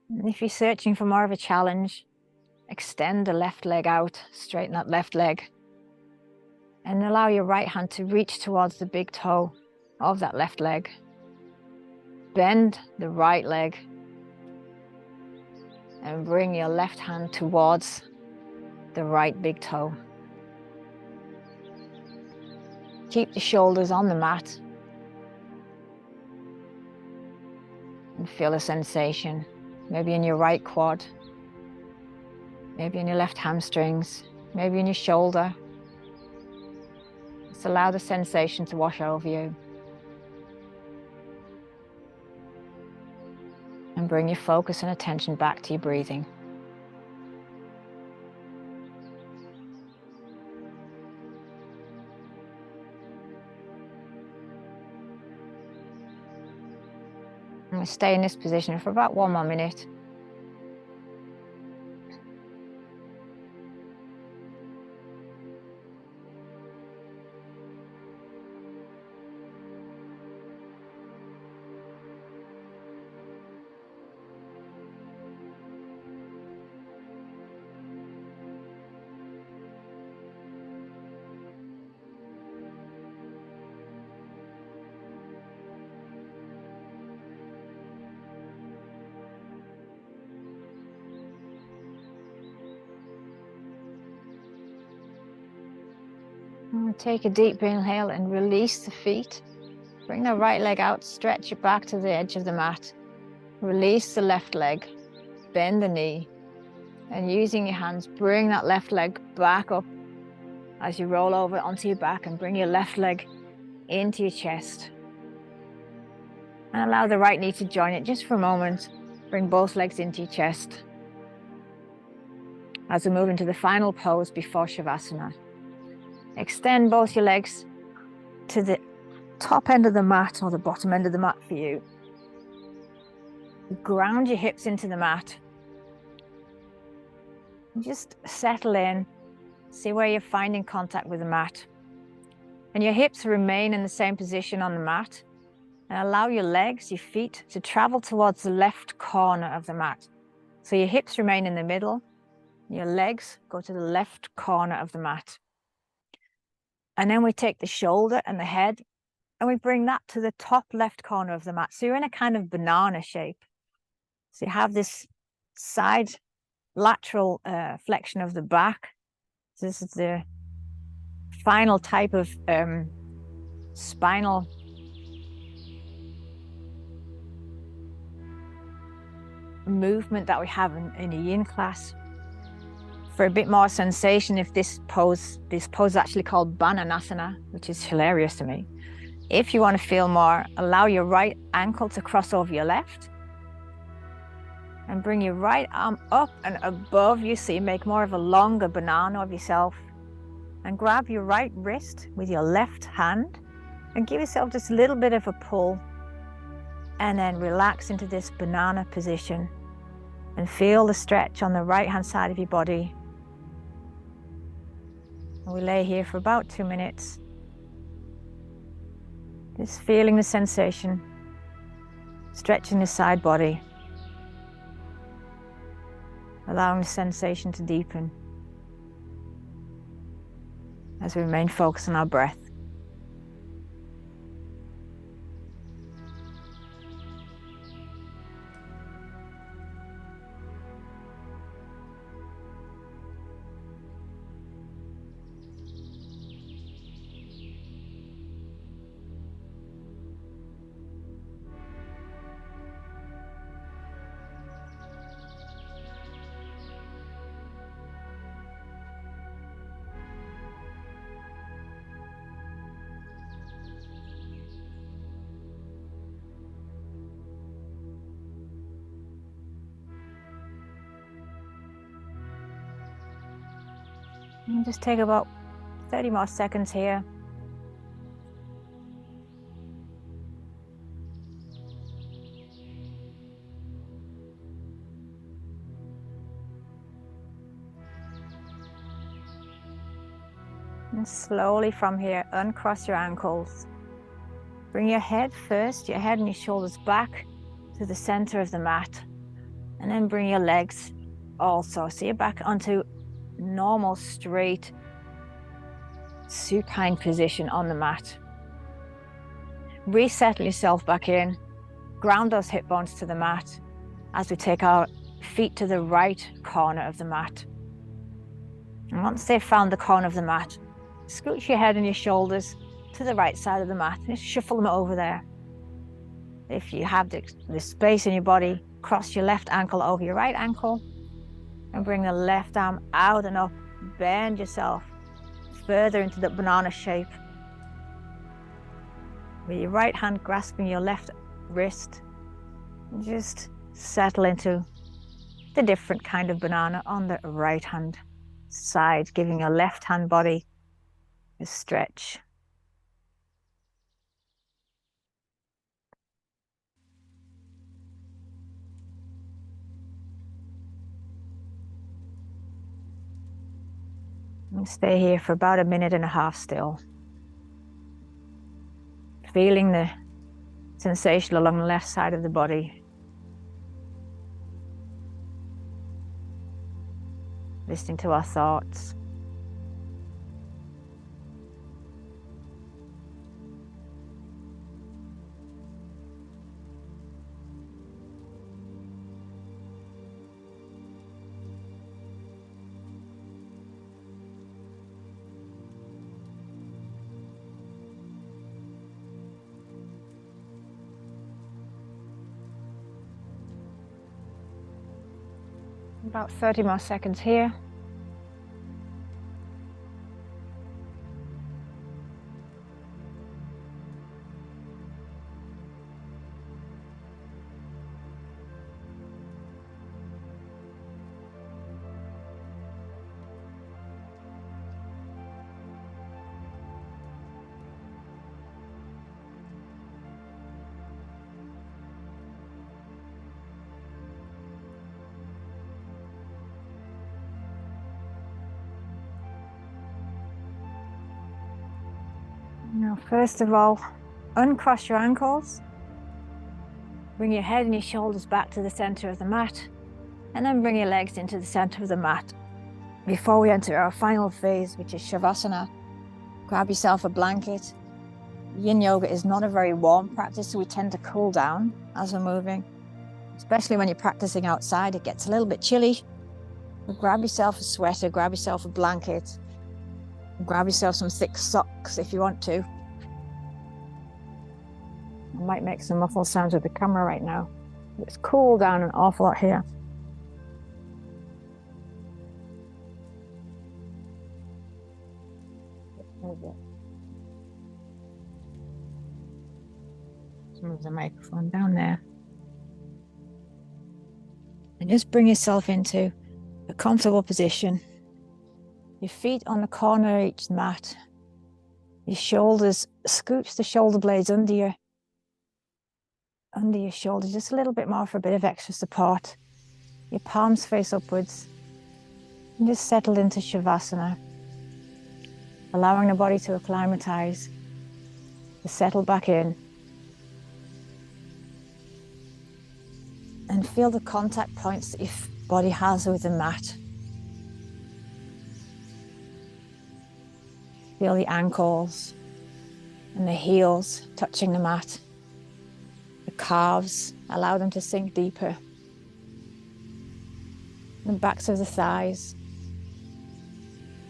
And if you're searching for more of a challenge, extend the left leg out, straighten that left leg, and allow your right hand to reach towards the big toe of that left leg. Bend the right leg and bring your left hand towards the right big toe. Keep the shoulders on the mat and feel a sensation. Maybe in your right quad, maybe in your left hamstrings, maybe in your shoulder. Just allow the sensation to wash over you. And bring your focus and attention back to your breathing. I'm going to stay in this position for about 1 more minute. Take a deep inhale and release the feet. Bring the right leg out, stretch it back to the edge of the mat. Release the left leg, bend the knee, and using your hands, bring that left leg back up as you roll over onto your back and bring your left leg into your chest. And allow the right knee to join it just for a moment. Bring both legs into your chest as we move into the final pose before Shavasana. Extend both your legs to the top end of the mat or the bottom end of the mat for you. Ground your hips into the mat. Just settle in, see where you're finding contact with the mat. And your hips remain in the same position on the mat. And allow your legs, your feet, to travel towards the left corner of the mat. So your hips remain in the middle, your legs go to the left corner of the mat. And then we take the shoulder and the head and we bring that to the top left corner of the mat. So you're in a kind of banana shape. So you have this side lateral flexion of the back. So this is the final type of spinal movement that we have in a Yin class. For a bit more sensation, if this pose is actually called Bananasana, which is hilarious to me. If you want to feel more, allow your right ankle to cross over your left. And bring your right arm up and above you so you make more of a longer banana of yourself. And grab your right wrist with your left hand and give yourself just a little bit of a pull. And then relax into this banana position and feel the stretch on the right hand side of your body. And we lay here for about 2 minutes. Just feeling the sensation, stretching the side body, allowing the sensation to deepen as we remain focused on our breath. And just take about 30 more seconds here. And slowly from here, uncross your ankles. Bring your head first, your head and your shoulders back to the center of the mat. And then bring your legs also. So you're back onto normal, straight, supine position on the mat. Resettle yourself back in. Ground those hip bones to the mat as we take our feet to the right corner of the mat. And once they've found the corner of the mat, scooch your head and your shoulders to the right side of the mat and just shuffle them over there. If you have the space in your body, cross your left ankle over your right ankle and bring the left arm out and up. Bend yourself further into the banana shape. With your right hand grasping your left wrist, just settle into the different kind of banana on the right hand side, giving your left hand body a stretch. And stay here for about 1.5 minutes still. Feeling the sensation along the left side of the body. Listening to our thoughts. About 30 more seconds here. Now, first of all, uncross your ankles. Bring your head and your shoulders back to the center of the mat, and then bring your legs into the center of the mat. Before we enter our final phase, which is Shavasana, grab yourself a blanket. Yin Yoga is not a very warm practice, so we tend to cool down as we're moving. Especially when you're practicing outside, it gets a little bit chilly. But grab yourself a sweater, grab yourself a blanket, grab yourself some thick socks if you want to. I might make some muffled sounds with the camera right now. It's cooled down an awful lot here. Let's move the microphone down there. And just bring yourself into a comfortable position. Your feet on the corner of each mat. Your shoulders, scooch the shoulder blades under your shoulders just a little bit more for a bit of extra support. Your palms face upwards. And just settle into Shavasana, allowing the body to acclimatize, to settle back in. And feel the contact points that your body has with the mat. Feel the ankles and the heels touching the mat. The calves, allow them to sink deeper. The backs of the thighs,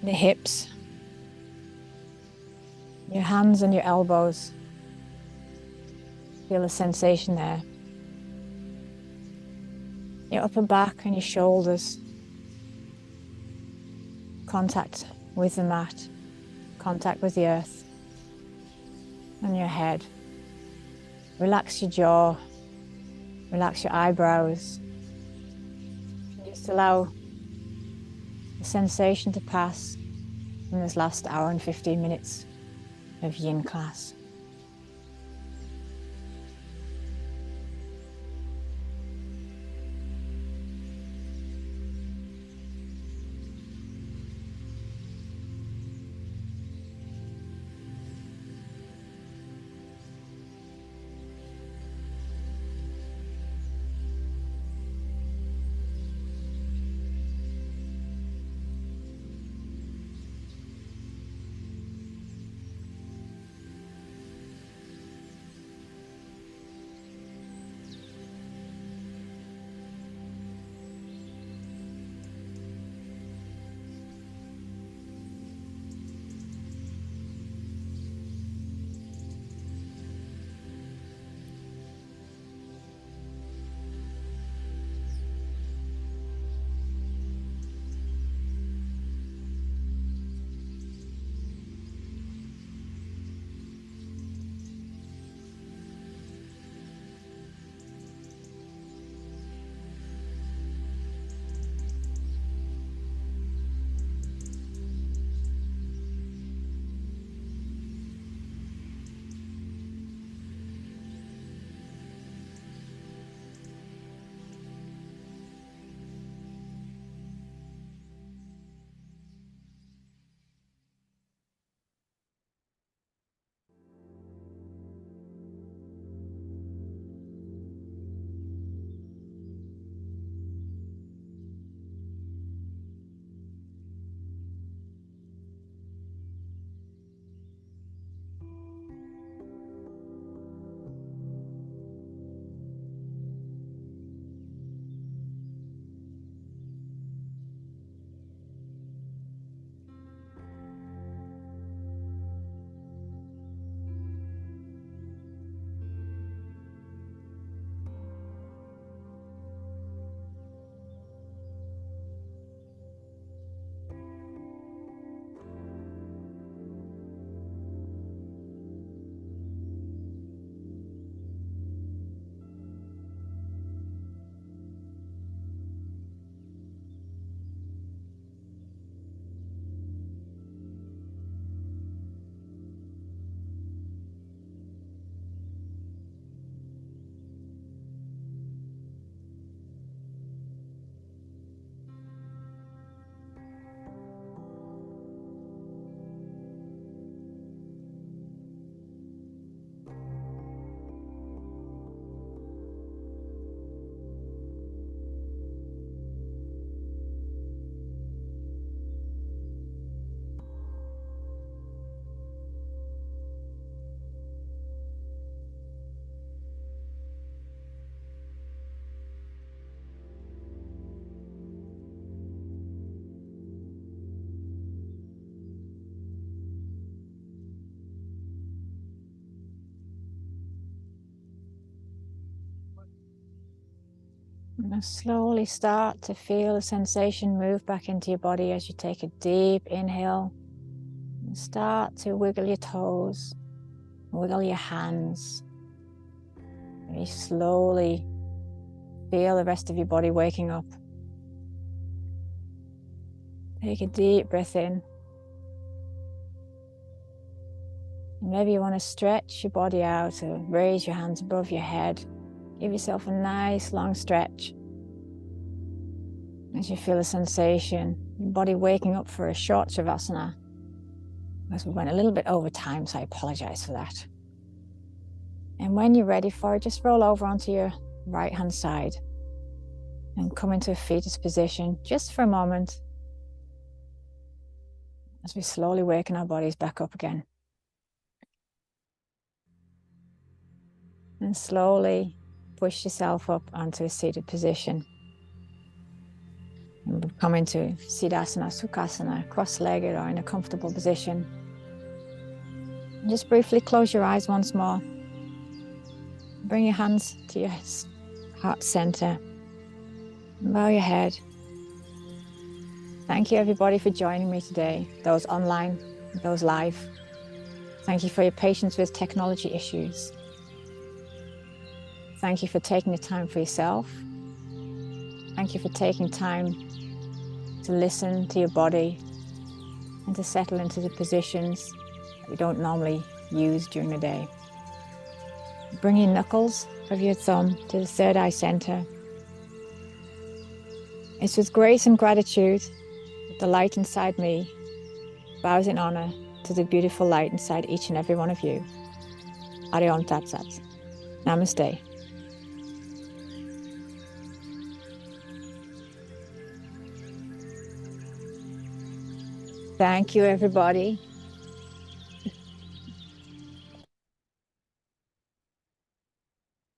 the hips, your hands and your elbows. Feel the sensation there. Your upper back and your shoulders. Contact with the mat, contact with the earth. And your head. Relax your jaw, relax your eyebrows. Just allow the sensation to pass in this last hour and 15 minutes of Yin class. And slowly start to feel the sensation move back into your body as you take a deep inhale. And start to wiggle your toes, wiggle your hands. Very slowly Feel the rest of your body waking up. Take a deep breath in. Maybe you want to stretch your body out or raise your hands above your head. Give yourself a nice long stretch. As you feel the sensation, your body waking up for a short Shavasana. As we went a little bit over time, so I apologize for that. And when you're ready for it, just roll over onto your right hand side and come into a fetus position just for a moment as we slowly waken our bodies back up again. And slowly push yourself up onto a seated position. And we'll come into Siddhasana, Sukhasana, cross-legged or in a comfortable position. And just briefly close your eyes once more. Bring your hands to your heart center. Bow your head. Thank you everybody for joining me today, those online, those live. Thank you for your patience with technology issues. Thank you for taking the time for yourself. Thank you for taking time to listen to your body and to settle into the positions that we don't normally use during the day. Bring your knuckles of your thumb to the third eye center. It's with grace and gratitude that the light inside me bows in honor to the beautiful light inside each and every one of you. Ariom Tat Sat. Namaste. Thank you, everybody.